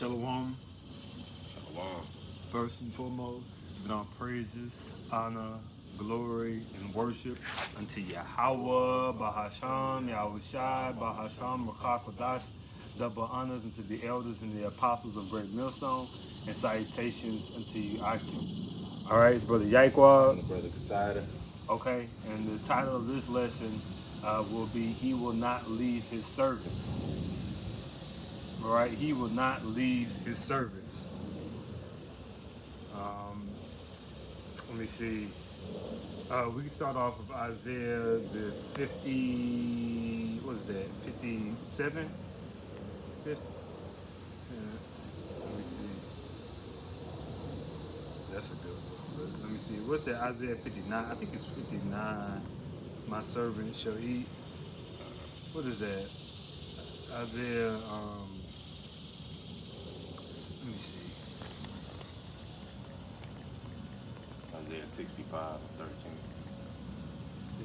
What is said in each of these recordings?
Shalom. Shalom. First and foremost, giving all praises, honor, glory, and worship unto Yahweh, Bahasham, Yahushai, Bahasham, Rachakodash. Double honors unto the elders and the apostles of Great Millstone, and salutations unto you, Akim. All right, it's Brother And Yaikwad. the brother Kasada. Okay, and the title of this lesson will be He Will Not Leave His Servants. All right, He will not leave His servants. Um, Let me see. We can start off with Isaiah the 50. What is that? 57. 50, let me see. That's a good one. But let me see. What's that? Isaiah 59. I think it's 59. My servant shall eat. What is that? Isaiah. Let me see. Isaiah 65:13.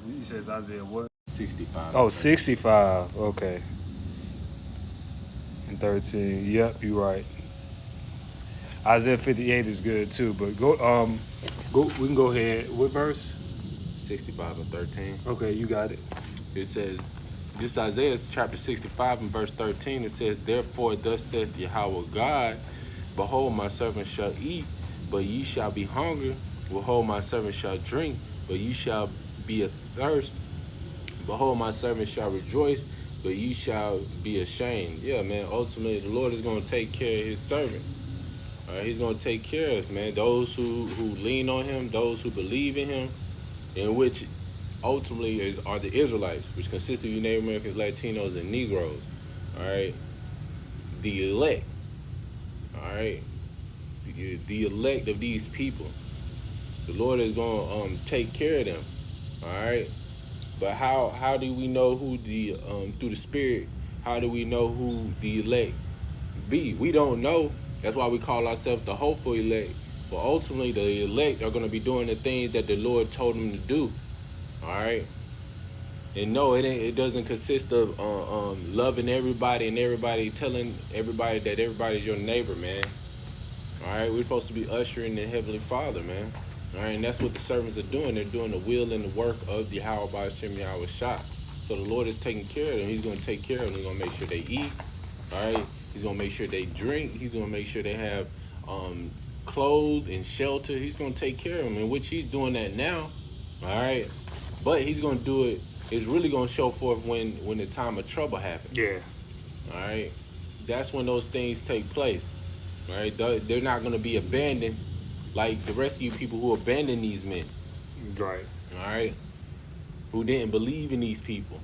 He says Isaiah what? 65 Oh, and 13. 65. Okay. And 13. Yep, you're right. Isaiah 58 is good too, but we can go ahead. What verse? 65 and 13. Okay, you got it. It says, this Isaiah chapter 65 and verse 13. It says, therefore thus saith Yahweh God, behold, my servant shall eat, but ye shall be hungry. Behold, my servant shall drink, but ye shall be athirst. Behold, my servant shall rejoice, but ye shall be ashamed. Yeah, man, ultimately the Lord is going to take care of his servants. All right, he's going to take care of us, man. Those who lean on him, those who believe in him, in which ultimately are the Israelites, which consist of you Native Americans, Latinos, and Negroes. All right, the elect. All right, the elect of these people. The Lord is going to take care of them. All right, but how do we know who the through the Spirit? How do we know who the elect be? We don't know. That's why we call ourselves the hopeful elect. But ultimately, the elect are going to be doing the things that the Lord told them to do. All right. And no, it doesn't consist of loving everybody and everybody telling everybody that everybody's your neighbor, man. All right. We're supposed to be ushering the Heavenly Father, man. All right. And that's what the servants are doing. They're doing the will and the work of the Yahweh B'Shem Yahweh Shah. So the Lord is taking care of them. He's going to take care of them. He's going to make sure they eat. All right. He's going to make sure they drink. He's going to make sure they have clothes and shelter. He's going to take care of them, in which he's doing that now. All right. But he's going to do it. It's really going to show forth when the time of trouble happens. Yeah. All right. That's when those things take place. All right. They're not going to be abandoned like the rest of you people who abandoned these men. Right. All right. Who didn't believe in these people.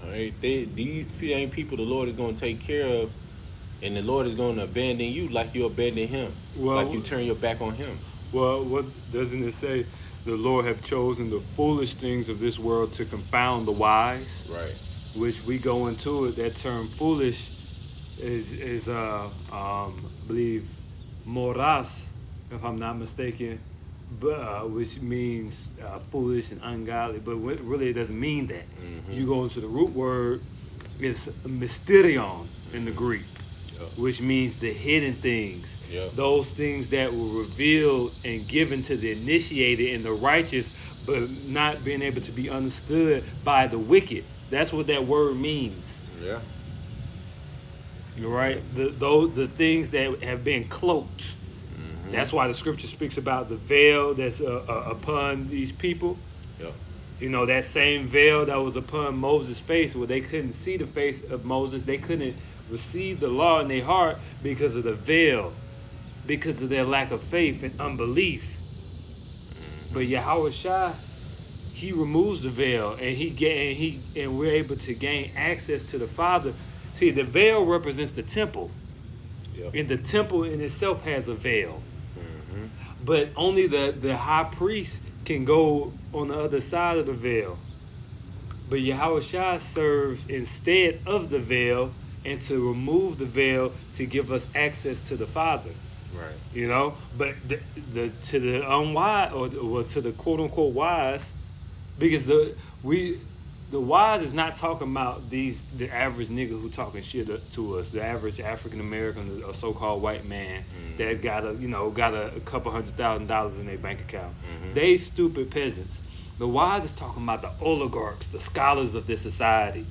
All right. These ain't people the Lord is going to take care of. And the Lord is going to abandon you like you abandon him. Well, like you turn your back on him. Well, what doesn't it say? The Lord have chosen the foolish things of this world to confound the wise. Right. Which we go into it. That term foolish is I believe moras, if I'm not mistaken, which means foolish and ungodly. But really, it doesn't mean that. Mm-hmm. You go into the root word, it's mysterion in the Greek, which means the hidden things. Yep. Those things that were revealed and given to the initiated and the righteous, but not being able to be understood by the wicked. That's what that word means. Yeah. Right? The things that have been cloaked. Mm-hmm. That's why the scripture speaks about the veil that's upon these people. Yep. You know, that same veil that was upon Moses' face, where they couldn't see the face of Moses. They couldn't receive the law in their heart because of the veil, because of their lack of faith and unbelief. But Yahweh Shai, he removes the veil, and we're able to gain access to the Father. See, the veil represents the temple. Yep. And the temple in itself has a veil. Mm-hmm. But only the high priest can go on the other side of the veil. But Yahweh Shai serves instead of the veil, and to remove the veil to give us access to the Father. Right. You know, but to the unwise or to the quote unquote wise, because The wise is not talking about the average nigga who talking shit to us, the average African American or so-called white man that got a couple $100,000 in their bank account. They stupid peasants. The wise is talking about the oligarchs, the scholars of this society.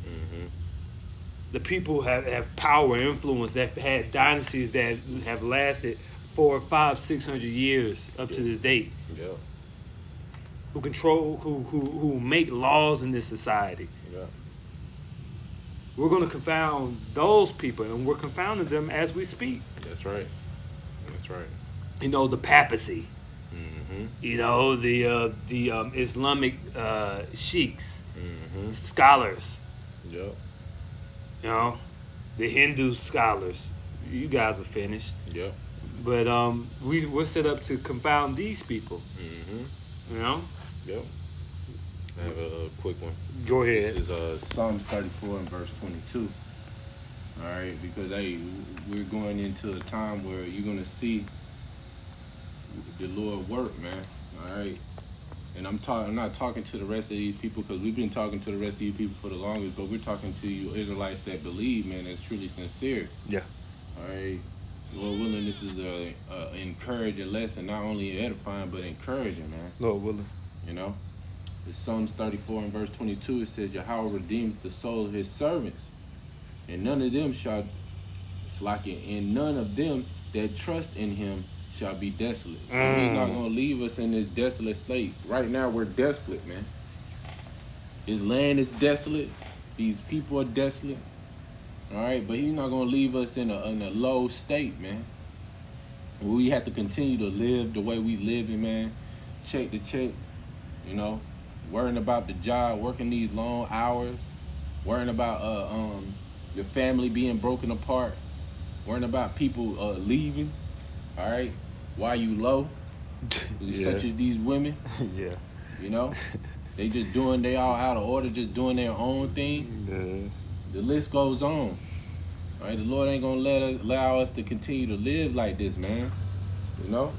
The people who have power, influence, that have had dynasties that have lasted 400, 500, 600 years up to this date. Yeah. Who control, who make laws in this society. Yeah. We're going to confound those people, and we're confounding them as we speak. That's right. That's right. You know, the papacy. You know, the Islamic sheiks, scholars. Yep. You know, the Hindu scholars. You guys are finished. Yep. But we're set up to confound these people. You know? Yep. I have a quick one. Go ahead. This is Psalms 34 and verse 22. All right, because we're going into a time where you're gonna see the Lord work, man. All right, and I'm not talking to the rest of these people because we've been talking to the rest of you people for the longest, but we're talking to you Israelites that believe, man, that's truly sincere. Yeah. All right. Lord willing, this is a encouraging lesson, not only edifying but encouraging, man. Lord willing. You know, the Psalms 34 and verse 22, it says, Yahweh redeems the soul of his servants, and none of them and none of them that trust in him shall be desolate. So he's not going to leave us in this desolate state. Right now, we're desolate, man. His land is desolate. These people are desolate. All right, but he's not going to leave us in a low state, man. We have to continue to live the way we live in, man. Check to check, you know, worrying about the job, working these long hours, worrying about your family being broken apart, worrying about people leaving, all right, while you low, such as these women. Yeah. You know, they all out of order, just doing their own thing. Yeah. The list goes on. All right, the Lord ain't gonna allow us to continue to live like this, man. You know,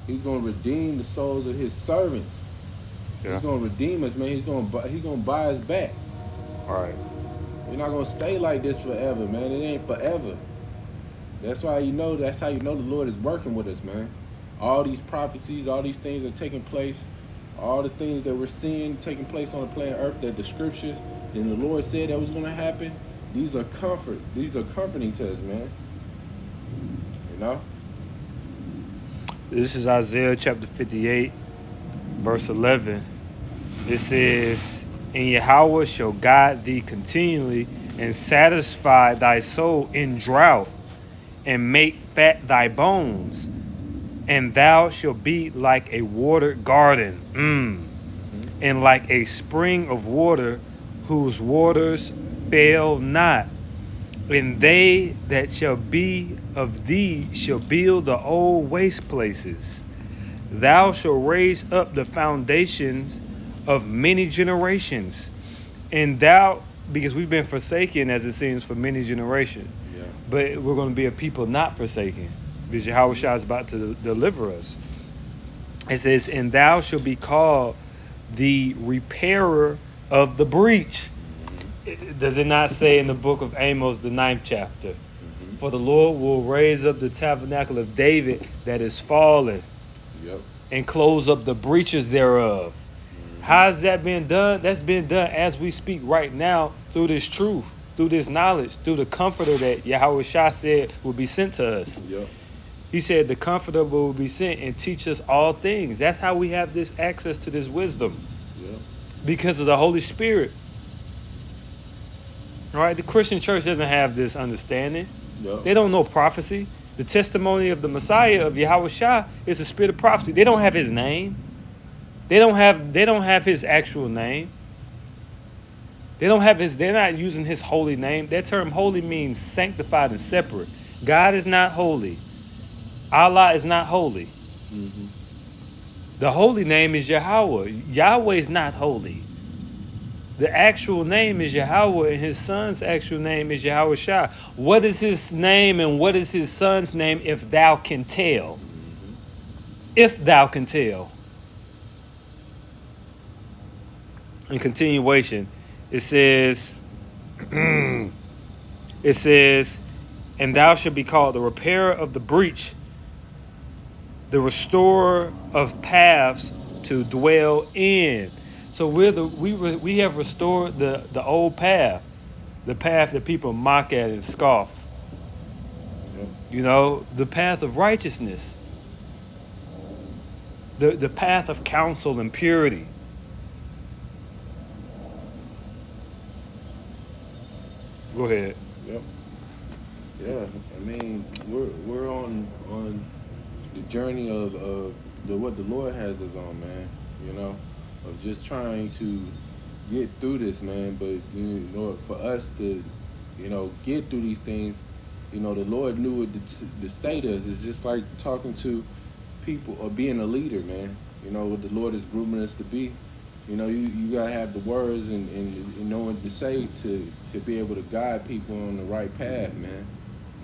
he's gonna redeem the souls of his servants. Yeah. He's gonna redeem us, man. He's gonna buy us back. All right. We're not gonna stay like this forever, man. It ain't forever. That's why that's how you know the Lord is working with us, man. All these prophecies, all these things are taking place. All the things that we're seeing taking place on the planet Earth, that the scriptures and the Lord said that was going to happen, these are comforting to us, man. You know? This is Isaiah chapter 58, verse 11. It says, And Yahweh shall guide thee continually, and satisfy thy soul in drought, and make fat thy bones, and thou shalt be like a watered garden, and like a spring of water, whose waters fail not. And they that shall be of thee shall build the old waste places. Thou shalt raise up the foundations of many generations. And thou, because we've been forsaken, as it seems, for many generations. Yeah. But we're going to be a people not forsaken, because Yahweh Shah is about to deliver us. It says, and thou shalt be called the repairer of the breach. Does it not say in the book of Amos, the 9th chapter? For the Lord will raise up the tabernacle of David that is fallen, and close up the breaches thereof. How has that been done? That's been done as we speak right now, through this truth, through this knowledge, through the comforter that Yahweh Shah said will be sent to us. He said the comforter will be sent and teach us all things. That's how we have this access to this wisdom. Because of the Holy Spirit. All right, the Christian church doesn't have this understanding. They don't know prophecy. The testimony of the Messiah, of Yahweh Shah, is the spirit of prophecy. They don't have his name. They don't have his actual name. They're not using his holy name. That term holy means sanctified and separate. God is not holy. Allah is not holy. The holy name is Yahweh. Yahweh is not holy. The actual name is Yahweh, and his son's actual name is Yahweh Shah. What is his name and what is his son's name, if thou can tell? If thou can tell. In continuation, It says, it says, and thou shalt be called the repairer of the breach, the restorer of paths to dwell in. So we have restored the old path, the path that people mock at and scoff. Yep. You know, the path of righteousness, the path of counsel and purity. Go ahead. Yep. Yeah. I mean, we're on the journey of what the Lord has us on, man. You know, of just trying to get through this, man. But you know, for us to, you know, get through these things, you know, the Lord knew what to say to us. It's just like talking to people or being a leader, man. You know, what the Lord is grooming us to be. You know, you gotta have the words and knowing to say to be able to guide people on the right path, man.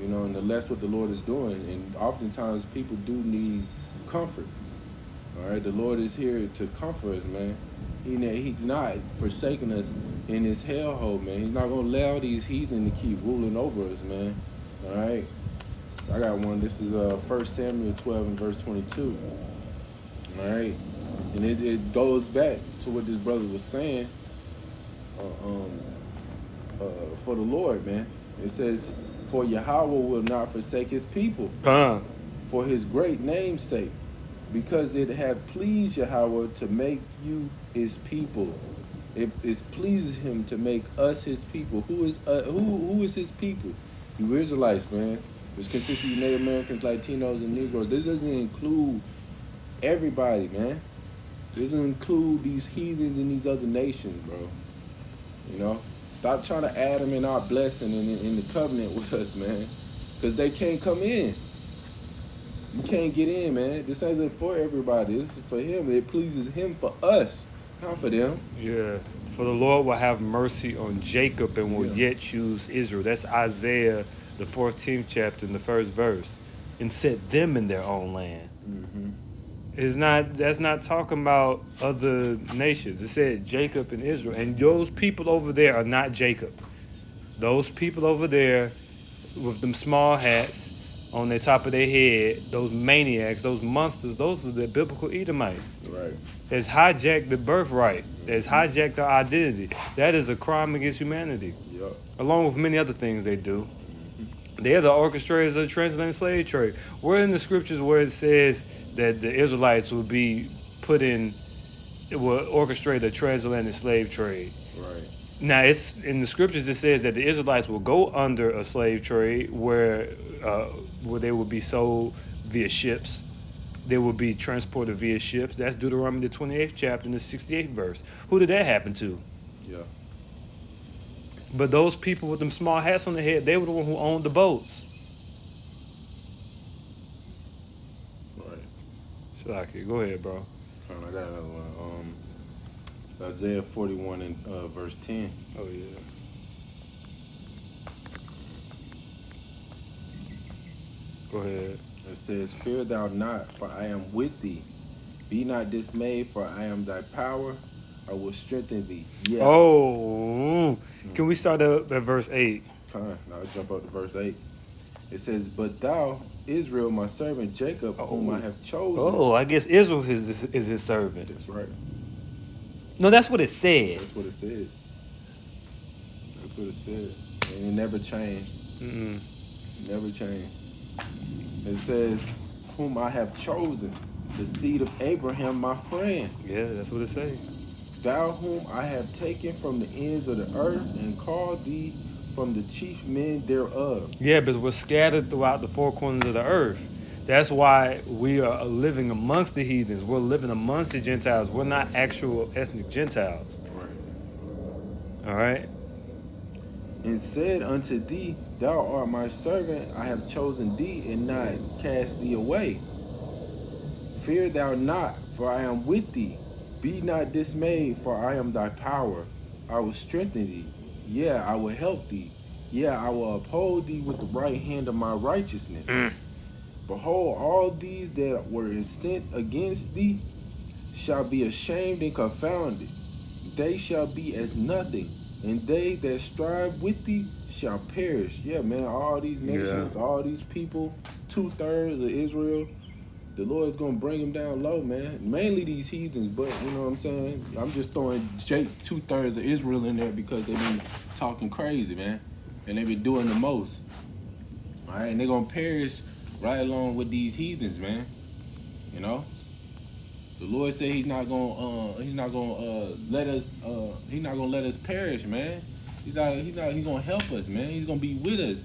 You know, and that's what the Lord is doing. And oftentimes people do need comfort. All right, the Lord is here to comfort us, man. He's not forsaking us in this hellhole, man. He's not gonna allow these heathen to keep ruling over us, man. All right, I got one. This is 1 Samuel 12 and verse 22. All right, and it goes back to what this brother was saying. For the Lord, man, it says, "For Yahweh will not forsake his people, for his great name's sake, because it hath pleased Yahweh to make you his people." It pleases him to make us his people. Who is his people? You Israelites, man. Which consists of Native Americans, Latinos, and Negroes. This doesn't include everybody, man. This doesn't include these heathens and these other nations, bro. You know? Stop trying to add them in our blessing in the covenant with us, man. Because they can't come in. You can't get in, man. This isn't for everybody. This is for him. It pleases him for us, not for them. Yeah. For the Lord will have mercy on Jacob and will yet choose Israel. That's Isaiah, the 14th chapter, in the first verse. And set them in their own land. Mm-hmm. That's not talking about other nations. It said Jacob and Israel. And those people over there are not Jacob. Those people over there with them small hats on the top of their head, those maniacs, those monsters, those are the biblical Edomites. Right. That's hijacked the birthright. That's hijacked our identity. That is a crime against humanity. Yep. Along with many other things they do. They're the orchestrators of the transatlantic slave trade. We're in the scriptures where it says that the Israelites will be put in, it will orchestrate the transatlantic slave trade. Right. Now, it's in the scriptures. It says that the Israelites will go under a slave trade where they will be sold via ships. They will be transported via ships. That's Deuteronomy the 28th chapter and the 68th verse. Who did that happen to? Yeah. But those people with them small hats on their head, they were the one who owned the boats. Right. Shalaki, go ahead, bro. I got another one. Isaiah 41 and verse 10. Oh, yeah. Go ahead. It says, "Fear thou not, for I am with thee. Be not dismayed, for I am thy power. I will strengthen thee." Yeah. Oh, can we start at verse 8? Now let's jump up to verse 8. It says, "But thou, Israel, my servant Jacob, whom I have chosen." Oh, I guess Israel is his servant. That's right. No, that's what it said. That's what it said. That's what it said. And it never changed. Mm-mm. Never changed. It says, "Whom I have chosen, the seed of Abraham, my friend. Yeah, that's what it says. Thou whom I have taken from the ends of the earth and called thee from the chief men thereof." Yeah, because we're scattered throughout the four corners of the earth. That's why we are living amongst the heathens. We're living amongst the Gentiles. We're not actual ethnic Gentiles. Right. All right? "And said unto thee, Thou art my servant, I have chosen thee and not cast thee away. Fear thou not, for I am with thee. Be not dismayed, for I am thy power. I will strengthen thee. Yeah, I will help thee. Yeah, I will uphold thee with the right hand of my righteousness. Behold, all these that were sent against thee shall be ashamed and confounded. They shall be as nothing. and they that strive with thee shall perish. Yeah, man, all these Yeah. nations, all these people, 2/3 of Israel, the Lord's gonna bring them down low, man. Mainly these heathens, but you know what I'm saying? I'm just throwing 2/3 of Israel in there because they been talking crazy, man. And they been doing the most. All right, and they're gonna perish right along with these heathens, man. You know? The Lord said he's not gonna let us perish, man. He's gonna help us, man. He's gonna be with us.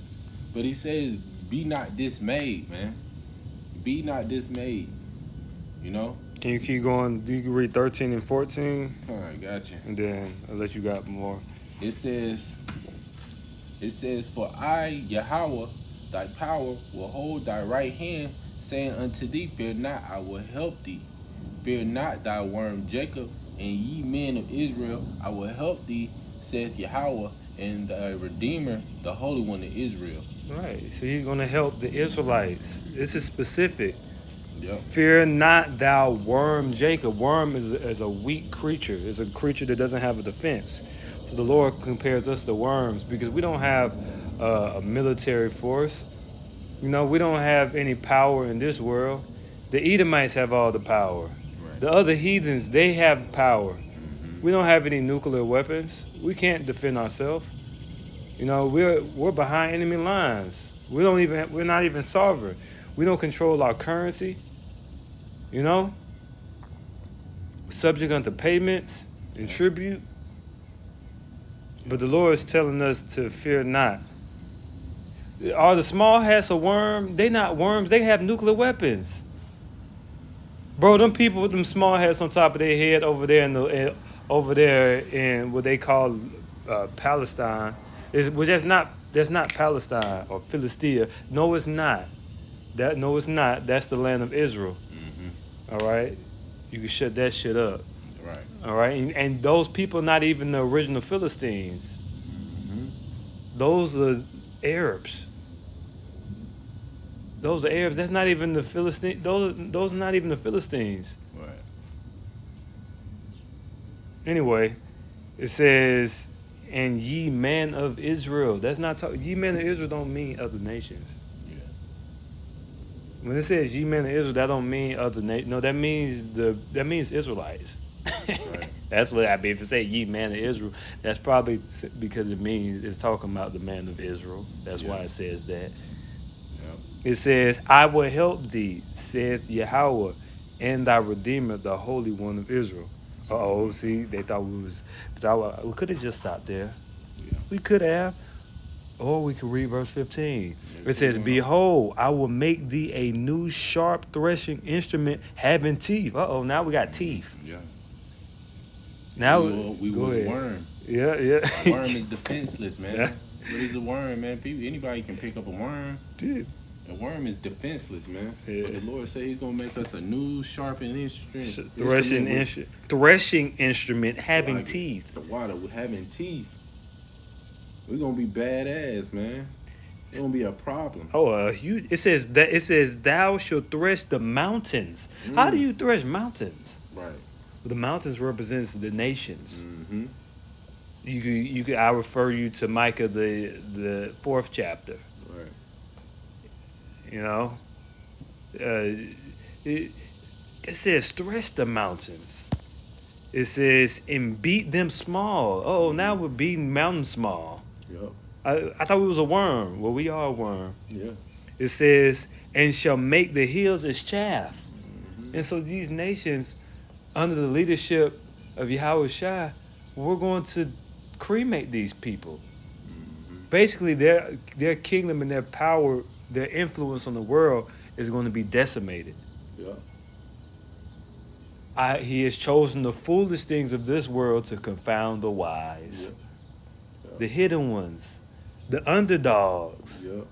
But he says, be not dismayed, man. Be not dismayed. You know? Can you keep going? You can read 13 and 14, All right, gotcha. and then unless you got more. It says, for I, Yahweh, thy power, will hold thy right hand, saying unto thee, fear not, I will help thee. Fear not thy worm Jacob, and ye men of Israel, I will help thee, saith Yahweh, and thy Redeemer, the Holy One of Israel. Right. So he's going to help the Israelites. This is specific. Yep. Fear not thou worm Jacob. Worm is a weak creature. It's a creature that doesn't have a defense. So the Lord compares us to worms because we don't have a military force. You know, we don't have any power in this world. The Edomites have all the power. Right. The other heathens, they have power. Mm-hmm. We don't have any nuclear weapons. We can't defend ourselves. You know, we're behind enemy lines. We're not even sovereign. We don't control our currency. You know, subject unto payments and tribute. But the Lord is telling us to fear not. Are the small hats a worm? They not worms. They have nuclear weapons. Bro, them people with them small hats on top of their head over there in what they call Palestine, that's not Palestine or Philistia. No, it's not. It's not. That's the land of Israel. Mm-hmm. All right, you can shut that shit up. Right. All right, and those people are not even the original Philistines. Mm-hmm. Those are Arabs. Those are Arabs. That's not even the Philistines. Those are not even the Philistines. Right. Anyway, it says, "And ye men of Israel." That's not ye men of Israel don't mean other nations. Yeah. When it says ye men of Israel, that don't mean other nations. No, that means Israelites. Right. That's what I mean. If it say ye man of Israel, that's probably because it's talking about the man of Israel. That's why it says that. It says, I will help thee, saith Yahweh, and thy Redeemer, the Holy One of Israel. See, they thought we could have just stopped there. Yeah. We could have. Or we could read verse 15. It says, behold, I will make thee a new sharp threshing instrument having teeth. Now we got teeth. Yeah. Now we go will ahead. worm. Yeah. A worm is defenseless, man. Yeah. What is a worm, man? Anybody can pick up a worm. Dude. A worm is defenseless, man. Yeah. But the Lord said he's going to make us a new sharpened instrument. Threshing instrument having like teeth. The water with having teeth. We're going to be badass, man. It's going to be a problem. It says thou shalt thresh the mountains. How do you thresh mountains? Right. The mountains represents the nations. Mm-hmm. I refer you to Micah the 4th chapter. Right. You know, it says thresh the mountains. It says and beat them small. Now we're beating mountains small. Yep. I thought we was a worm. Well, we are a worm. Yeah. It says and shall make the hills as chaff. Mm-hmm. And so these nations, under the leadership of Yahweh Shai, we're going to cremate these people. Mm-hmm. Basically, their kingdom and their power, their influence on the world is going to be decimated. Yeah. He has chosen the foolish things of this world to confound the wise. Yeah. The hidden ones, the underdogs. Yeah.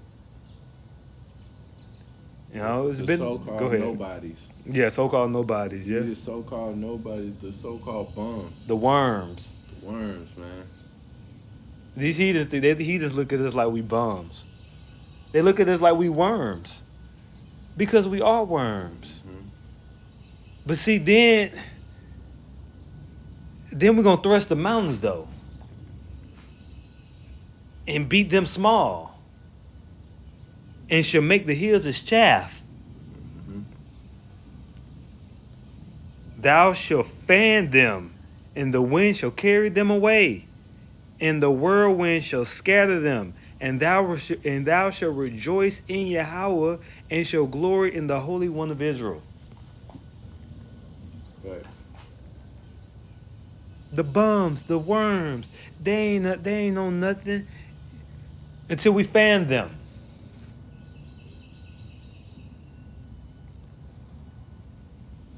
You know, it's the been so-called go ahead. nobodies. Yeah, so-called nobodies. Yeah, The so-called nobodies, the so-called bums, the worms. the worms, man. These heathens look at us like we bums. They look at us like we worms, because we are worms. Mm-hmm. But see, then we're gonna thrust the mountains though. and beat them small, and shall make the hills as chaff. Thou shalt fan them, and the wind shall carry them away, and the whirlwind shall scatter them, and thou shalt rejoice in Yahweh, and shall glory in the Holy One of Israel. Right. The bums, the worms, they ain't on nothing until we fan them.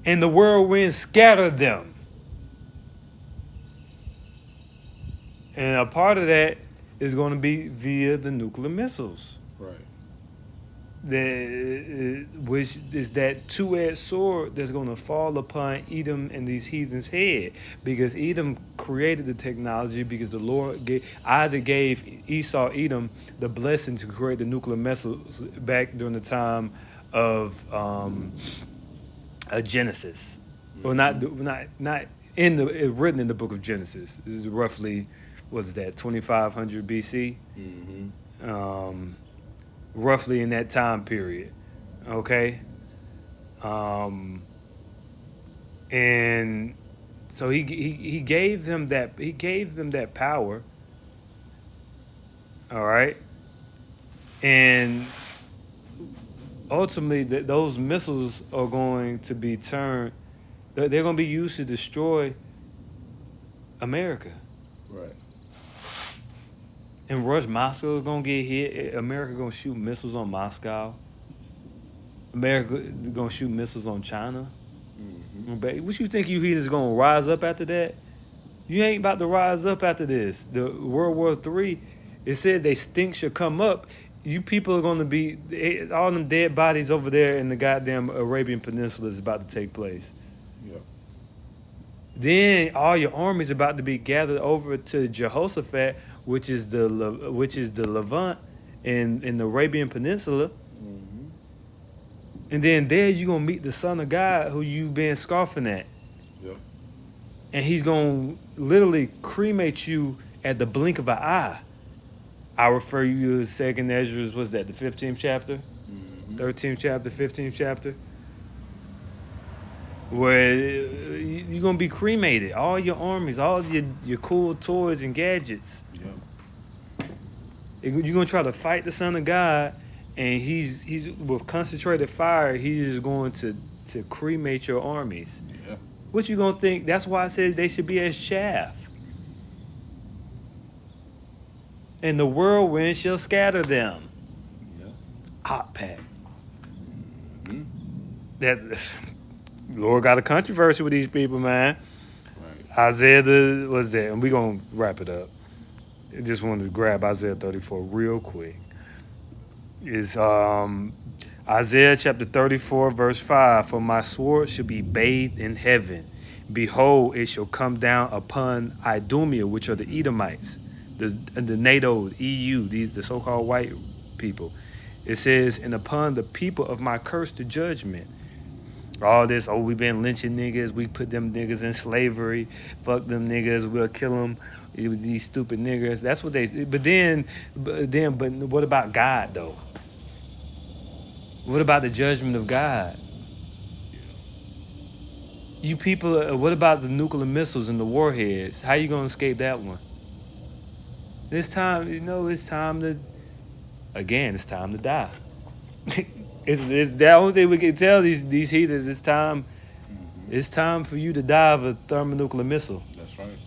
And the whirlwind scattered them. And a part of that is going to be via the nuclear missiles. Right. Which is that two-edged sword that's going to fall upon Edom and these heathens' head. Because Edom created the technology, because the Lord Isaac gave Esau, Edom, the blessing to create the nuclear missiles back during the time of Genesis. Well, not in the written in the book of Genesis. This is roughly, what is that, 2500 BC? Roughly in that time period. Okay? And so he gave them that power. All right? And ultimately, those missiles are going to be turned. They're going to be used to destroy America. Right. And Moscow is going to get hit. America going to shoot missiles on Moscow. America going to shoot missiles on China. What you think you heathens going to rise up after that? You ain't about to rise up after this. The World War III, it said they stink should come up. You people are going to be, all them dead bodies over there in the goddamn Arabian Peninsula is about to take place. Yeah. Then all your armies about to be gathered over to Jehoshaphat, which is the Levant in the Arabian Peninsula. And then there you're going to meet the Son of God who you've been scoffing at. Yeah. And he's going to literally cremate you at the blink of an eye. I refer you to 2nd Ezra, what's that, the 15th chapter? 13th chapter, 15th chapter? Where you're going to be cremated. All your armies, all your cool toys and gadgets. Yeah. You're going to try to fight the Son of God, and he's with concentrated fire, he's just going to cremate your armies. Yeah. What you going to think? That's why I said they should be as chaff. And the whirlwind shall scatter them. Yeah. Hot pack. That Lord got a controversy with these people, man. Right. Isaiah, what's that? And we're going to wrap it up. I just wanted to grab Isaiah 34 real quick. It's Isaiah chapter 34, verse 5. For my sword shall be bathed in heaven. Behold, it shall come down upon Idumea, which are the Edomites. The NATO, EU, the so-called white people. It says, and upon the people of my curse to judgment. All this, we've been lynching niggas. We put them niggas in slavery. Fuck them niggas. We'll kill them. These stupid niggas. That's what they. But what about God though? What about the judgment of God? You people. What about the nuclear missiles and the warheads? How you gonna escape that one? It's time to, again, it's time to die. it's the only thing we can tell these heathens. It's time. It's time for you to die of a thermonuclear missile. That's right.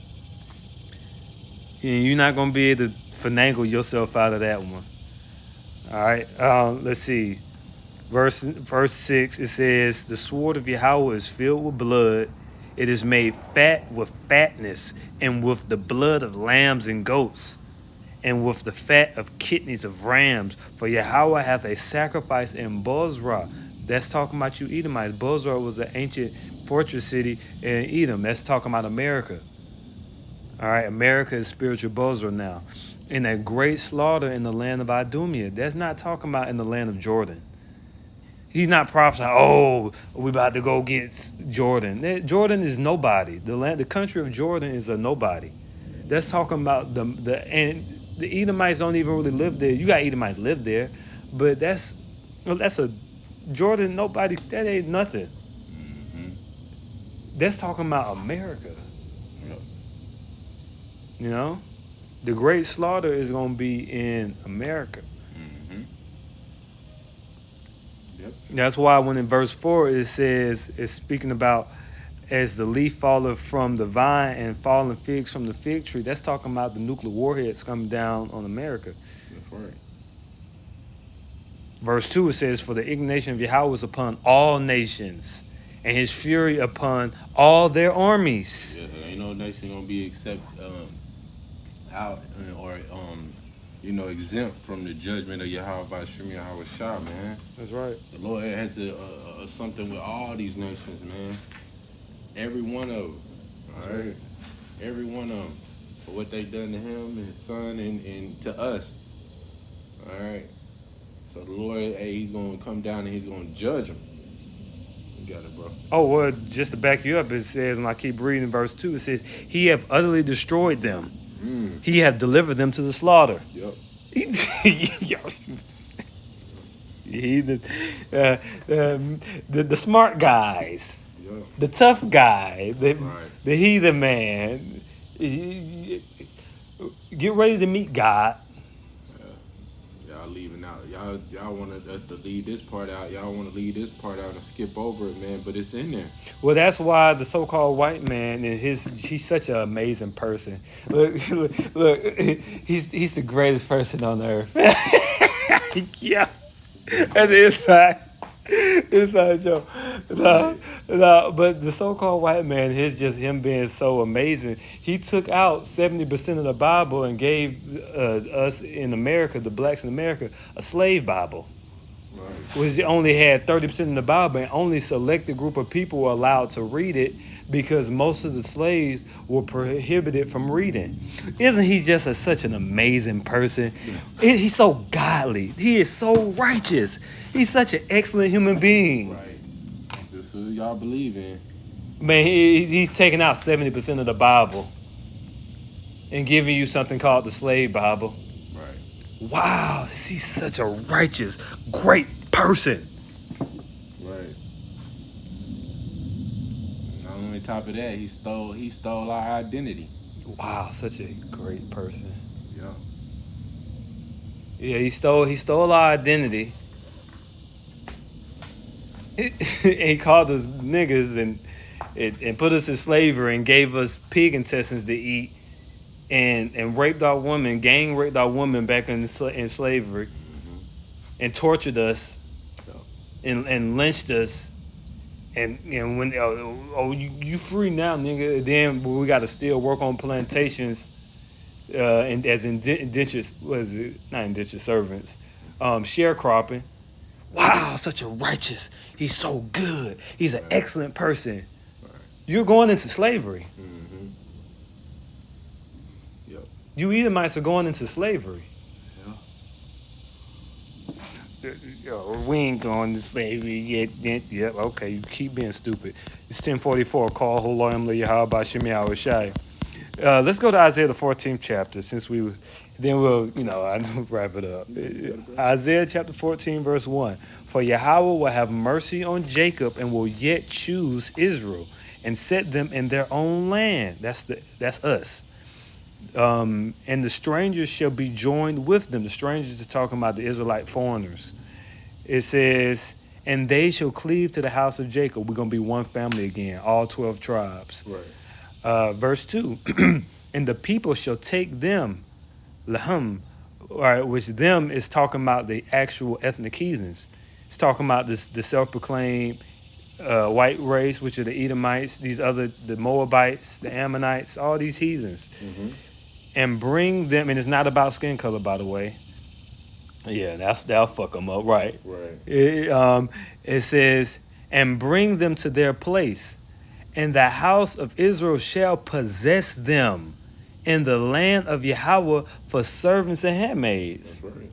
And you're not gonna be able to finagle yourself out of that one. All right. Let's see. Verse 6. It says, "The sword of Yahweh is filled with blood. It is made fat with fatness, and with the blood of lambs and goats, and with the fat of kidneys of rams. For Yahweh hath a sacrifice in Bozrah." That's talking about you Edomites. Bozrah was an ancient fortress city in Edom. That's talking about America. All right, America is spiritual Bozrah now. In a great slaughter in the land of Idumea. That's not talking about in the land of Jordan. He's not prophesying, we about to go get Jordan. Jordan is nobody. The country of Jordan is a nobody. That's talking about the The Edomites don't even really live there. You got Edomites live there, but that's a Jordan. Nobody. That ain't nothing. That's talking about America. Yep. You know, the great slaughter is gonna be in America. Yep. That's why when in verse 4 it says it's speaking about as the leaf falleth from the vine and falling figs from the fig tree. That's talking about the nuclear warheads coming down on America. That's right. Verse 2 it says, for the indignation of Yahweh is upon all nations, and his fury upon all their armies. Yeah, there ain't no nation gonna be except out or exempt from the judgment of Yahweh by Shem Yahweh Shah, man. That's right. The Lord has to, something with all these nations, man. Every one of them. All right. Every one of them for what they done to him and his son and to us. All right. So the Lord, he's gonna come down and he's gonna judge them. You got it, bro. Oh, well, just to back you up, it says, when I keep reading verse 2, it says, he have utterly destroyed them. He have delivered them to the slaughter. Yep. The smart guys, Yep. the tough guy, Right. the heathen man. Get ready to meet God. Y'all leaving out. Y'all wanted us to leave this part out. Y'all want to leave this part out and skip over it, man. But it's in there. Well, that's why the so-called white man and he's such an amazing person. Look, he's the greatest person on earth. Yeah, and inside joke. No, but the so-called white man is just him being so amazing. He took out 70% of the Bible and gave us in America, the blacks in America, a slave Bible. Right. Which only had 30% in the Bible, and only selected group of people were allowed to read it because most of the slaves were prohibited from reading. Isn't he just such an amazing person? He's so godly. He is so righteous. He's such an excellent human being. Right. This is who y'all believe in. Man, he's taking out 70% of the Bible and giving you something called the slave Bible. Right. Wow, he's such a righteous, great person. Right. Not only top of that, he stole our identity. Wow, such a great person. Yeah. Yeah, he stole our identity. He called us niggas and put us in slavery and gave us pig intestines to eat and raped our women, gang raped our women back in slavery, and tortured us and lynched us. And when you free now, nigga, then we got to still work on plantations and as indentured servants, sharecropping. Wow, such a righteous. He's so good. He's an excellent person. Right. You're going into slavery. Mm-hmm. Yep. You Edomites are going into slavery. Yeah. We ain't going to slavery yet. Yep. Okay, you keep being stupid. It's 10:44. Call Holayim Yahweh by Shem Yahweh Shai. Let's go to Isaiah the 14th chapter, then we'll wrap it up. Isaiah chapter 14 verse 1. For Yahweh will have mercy on Jacob and will yet choose Israel and set them in their own land. That's us. And the strangers shall be joined with them. The strangers are talking about the Israelite foreigners. It says, and they shall cleave to the house of Jacob. We're going to be one family again, all 12 tribes. Right. Verse 2, and the people shall take them, lahum, right, which them is talking about the actual ethnic heathens. It's talking about the self-proclaimed white race, which are the Edomites, the Moabites, the Ammonites, all these heathens. Mm-hmm. And bring them, and it's not about skin color, by the way. Yeah, that'll fuck them up, right? Right. It says, and bring them to their place, and the house of Israel shall possess them in the land of Yahweh for servants and handmaids. That's right.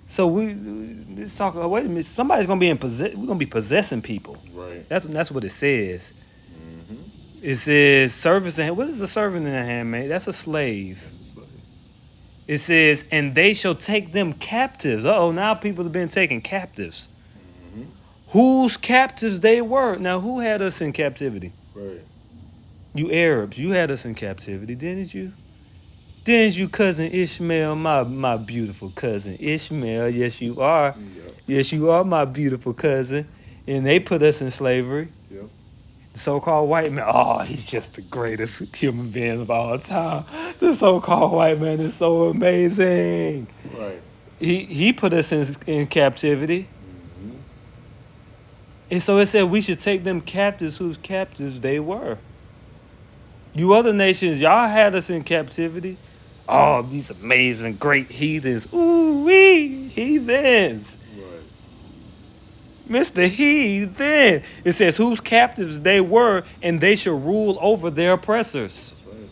So let's talk. Wait a minute, somebody's gonna be we're gonna be possessing people. Right. That's what it says. Mm-hmm. It says servants and what is a servant and a handmaid? That's a slave. It says, and they shall take them captives. Uh-oh, now people have been taken captives. Mm-hmm. Whose captives they were. Now, who had us in captivity? Right. You Arabs, you had us in captivity, didn't you? Didn't you, cousin Ishmael, my beautiful cousin Ishmael? Yes, you are. Yep. Yes, you are my beautiful cousin. And they put us in slavery. Yep. The so-called white man, oh, he's just the greatest human being of all time. The so-called white man is so amazing. Right. He put us in captivity. Mm-hmm. And so it said we should take them captives whose captives they were. You other nations, y'all had us in captivity. Oh, these amazing, great heathens. Ooh-wee, heathens. Right. Mr. Heathen. It says whose captives they were, and they shall rule over their oppressors. That's right.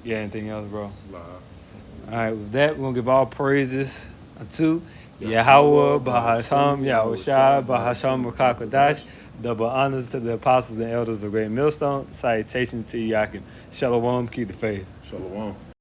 Yeah, anything else, bro? Nah. All right, with that, we're going to give all praises to Yahweh, Bahasham, Yahushai, Bahasham, Rakakwadash. Double honors to the apostles and elders of Great Millstone. Salutations to Yakin. Shalom, keep the faith. Shalom.